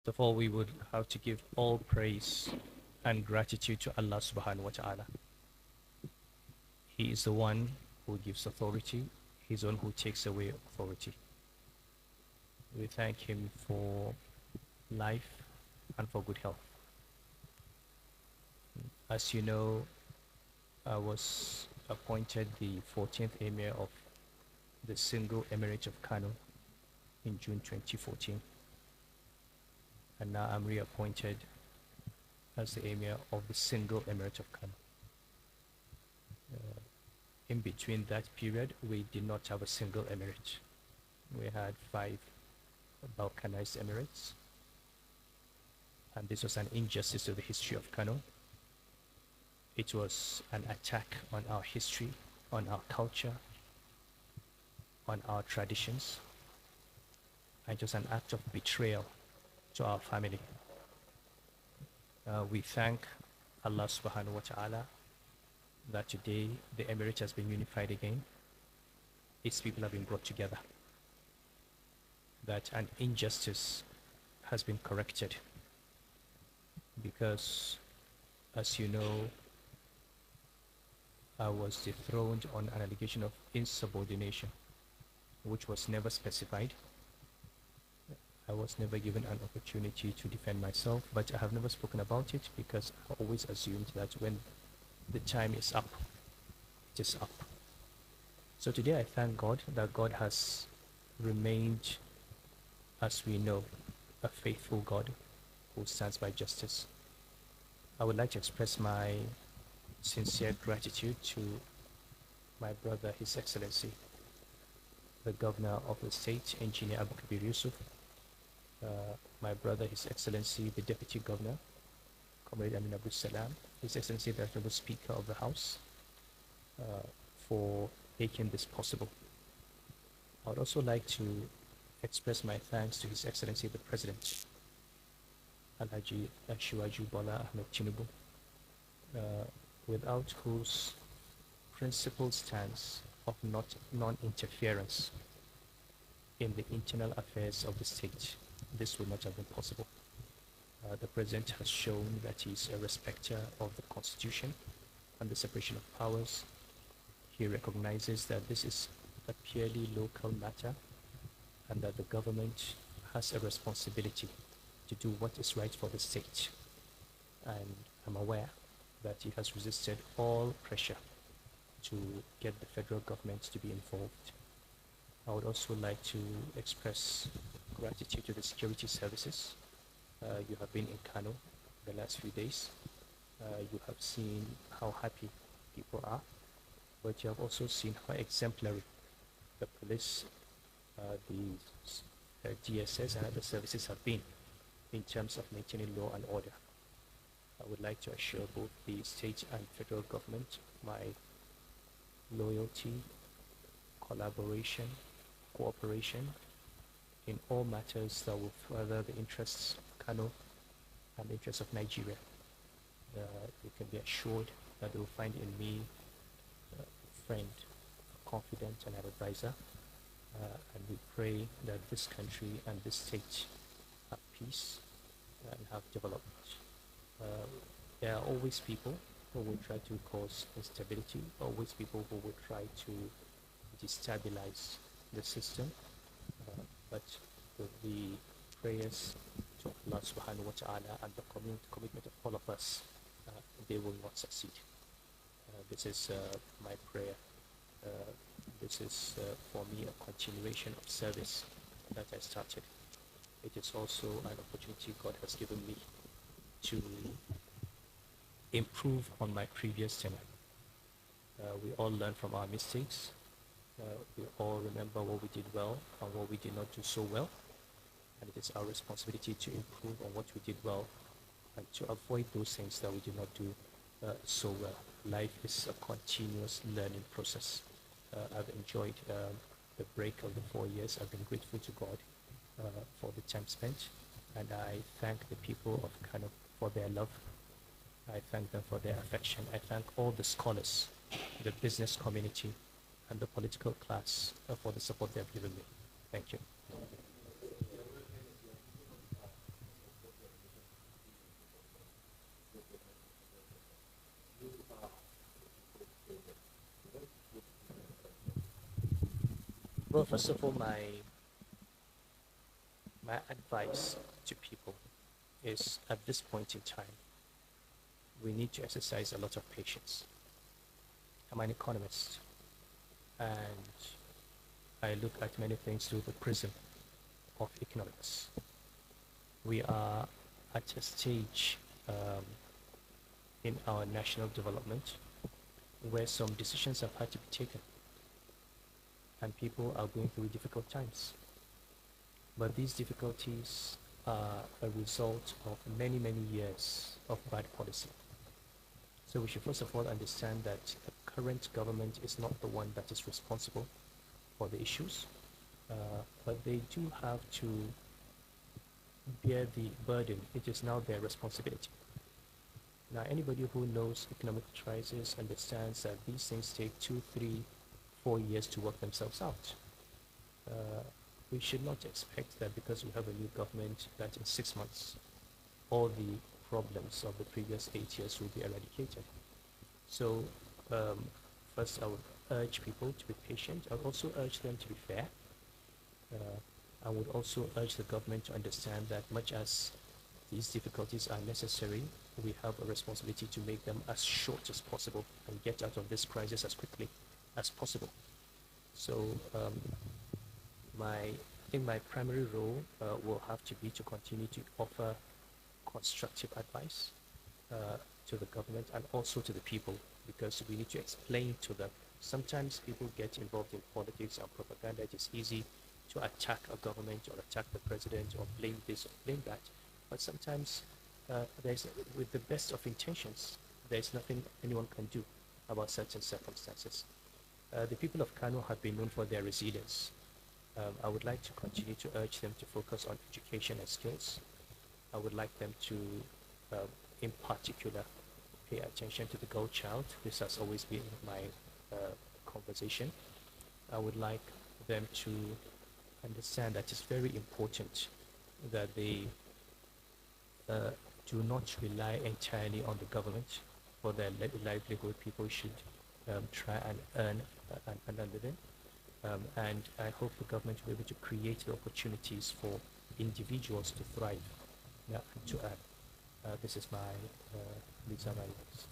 First of all, we would have to give all praise and gratitude to Allah subhanahu wa ta'ala. He is the one who gives authority. He's the one who takes away authority. We thank him for life and for good health. As you know, I was appointed the 14th Emir of the single Emirate of Kano in June 2014. And now I'm reappointed as the Emir of the single Emirate of Kano. In between that period, we did not have a single emirate. We had 5 Balkanized emirates. And this was an injustice to the history of Kano. It was an attack on our history, on our culture, on our traditions. And it was an act of betrayal to our family. We thank Allah subhanahu wa ta'ala that today the emirate has been unified again. Its people have been brought together. That an injustice has been corrected. Because, as you know, I was dethroned on an allegation of insubordination, which was never specified. I was never given an opportunity to defend myself, but I have never spoken about it because I always assumed that when the time is up, it is up. So today I thank God that God has remained, as we know, a faithful God who stands by justice. I would like to express my sincere gratitude to my brother, His Excellency, the Governor of the State, Engineer Abu Kabir Yusuf, my brother, His Excellency, the Deputy Governor, Comrade Amin Abdul Salam, His Excellency, the Honorable Speaker of the House, for making this possible. I would also like to express my thanks to His Excellency, the President, Alhaji Shiwaju Bola Ahmed Tinubu, without whose principled stance of non-interference in the internal affairs of the state, this would not have been possible. The President has shown that he is a respecter of the Constitution and the separation of powers. He recognizes that this is a purely local matter and that the government has a responsibility to do what is right for the state. And I'm aware that he has resisted all pressure to get the federal government to be involved. I would also like to express gratitude to the security services. You have been in Kano the last few days. You have seen how happy people are, but you have also seen how exemplary the police, the DSS and other services have been in terms of maintaining law and order. I would like to assure both the state and federal government my loyalty, collaboration, cooperation in all matters that will further the interests of Kano and the interests of Nigeria. You can be assured that they will find in me a friend, a confidant, and an advisor. And we pray that this country and this state have peace and have development. There are always people who will try to cause instability, always people who will try to destabilize the system. But with the prayers to Allah subhanahu wa ta'ala and the commitment of all of us, they will not succeed. This is my prayer. This is for me a continuation of service that I started. It is also an opportunity God has given me to improve on my previous tenure. We all learn from our mistakes. We all remember what we did well and what we did not do so well. And it is our responsibility to improve on what we did well and to avoid those things that we did not do so well. Life is a continuous learning process. I've enjoyed the break of the 4 years. I've been grateful to God for the time spent. And I thank the people of Kano for their love. I thank them for their affection. I thank all the scholars, the business community, and the political class for the support they have given me. Thank you. Well, first of all, my advice to people is at this point in time, we need to exercise a lot of patience. I'm an economist, and I look at many things through the prism of economics. We are at a stage in our national development where some decisions have had to be taken, and people are going through difficult times. But these difficulties are a result of many, many years of bad policy. So we should first of all understand that the current government is not the one that is responsible for the issues, but they do have to bear the burden. It is now their responsibility. Now, anybody who knows economic crisis understands that these things take 2, 3, 4 years to work themselves out. We should not expect that because we have a new government that in 6 months all the problems of the previous 8 years will be eradicated. So first I would urge people to be patient. I would also urge them to be fair. I would also urge the government to understand that much as these difficulties are necessary, we have a responsibility to make them as short as possible and get out of this crisis as quickly as possible. So I think my primary role will have to be to continue to offer constructive advice to the government and also to the people, because we need to explain to them. Sometimes people get involved in politics and propaganda. It is easy to attack a government or attack the president or blame this or blame that. But sometimes with the best of intentions, there's nothing anyone can do about certain circumstances. The people of Kano have been known for their resilience. I would like to continue to urge them to focus on education and skills. I would like them to, in particular, pay attention to the girl child. This has always been my conversation. I would like them to understand that it's very important that they do not rely entirely on the government for their livelihood. People should try and earn a living. And I hope the government will be able to create the opportunities for individuals to thrive and to earn. These are my words.